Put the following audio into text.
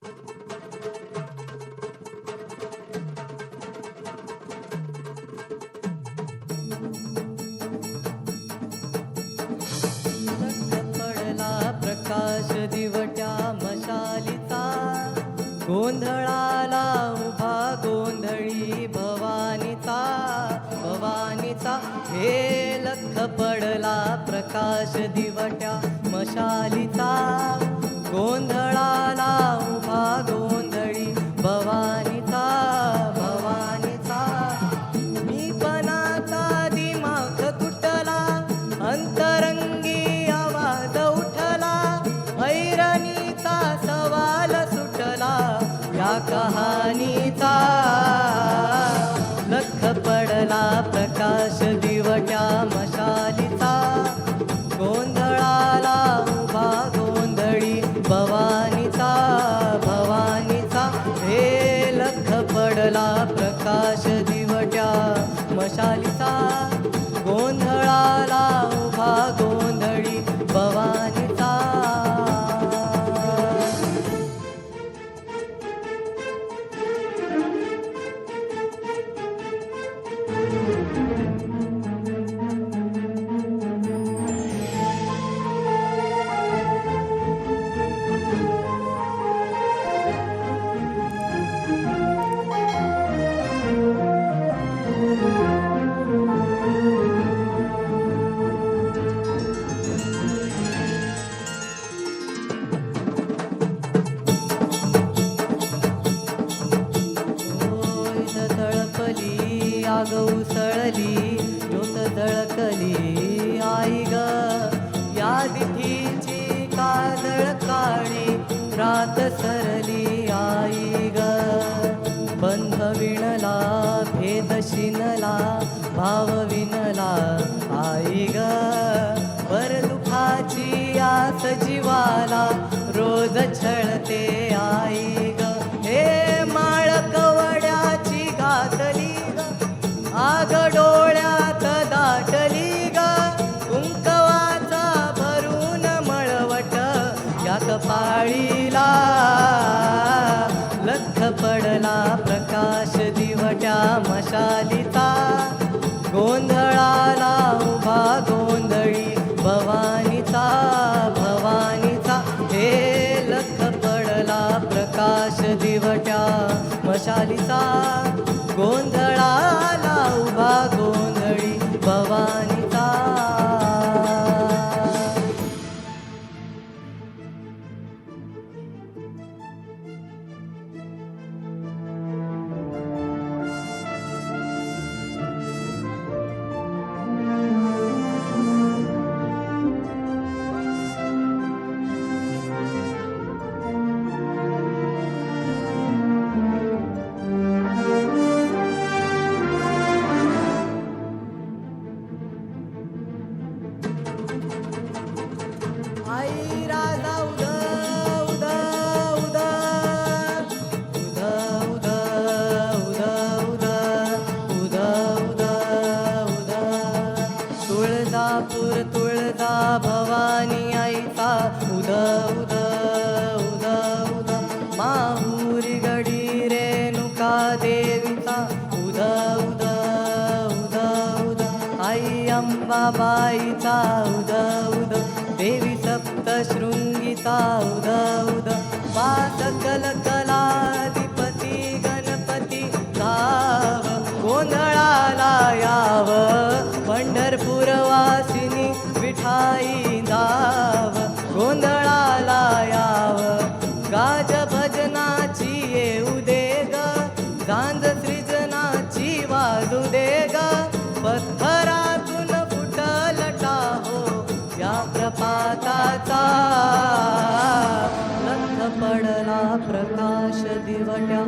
पडला प्रकाश दिवट्या मशालीचा, गोंधळाला उभा गोंधळी भवानीचा, भवानीचा. हे लख पडला प्रकाश दिवट्या मशालीचा, गोंधळाला उभा गोंधळी भवानीचा, भवानीचा. मी पणाचा दिमाग तुटला, अंतरंगी आवाज उठला, ऐरणीचा सवाल सुटला या कहाणीचा. लख पडला प्रकाश दिवट्या मशालीचा, गोंधळाला उभा गोंधळी भवानीचा, भवानीचा. हे लख पडला प्रकाश दिवट्या मशालीचा, गोंधळाला उभा गोंधळी भवानीचा. तळपली आग उसळली, ज्योत झळकली आई ग. या दिठीची काजळ काळी रात सरली आई ग. बंध विणला भेद शिनला, भाव विनला आई ग. वर दुखाची आस जीवाला रोज छळते आई ग. हे माळ कवड्याची घातली ग, आग डोळ्यात दाटली ग. कुंकवाचा भरून मळवट या कपाळीला. लख पडला प्रकाश दिवट्या मशालीचा, गोंधळाला उभा गोंधळी भवानीचा, भवानीचा. हे लख पडला प्रकाश दिवट्या मशालीचा, गोंधळाला उभा गोंधळी भवानीचा. आई राजा उद उद उद उद उद उद उद उद उद. तुळजापूर तुळजा भवानी आईचा उद उद उद उद. माहुरी गडी रेणुका देवीचा उद उद उद उद. आई अंबाबाईचा उद उद, देवी सप्तशृंगीचा उद उद. पाच कलकलाधिपती गणपती गाव, गोंधळाला याव पंढरपूर वासिनी विठाई जाव, गोंधळाला याव. गाज भजनाची येऊ दे ग, गांज सृजनाची वाजू दे ग. पत्थरातून फुटल टाहो या प्रपाताचा. लख पडला प्रकाश दिवट्या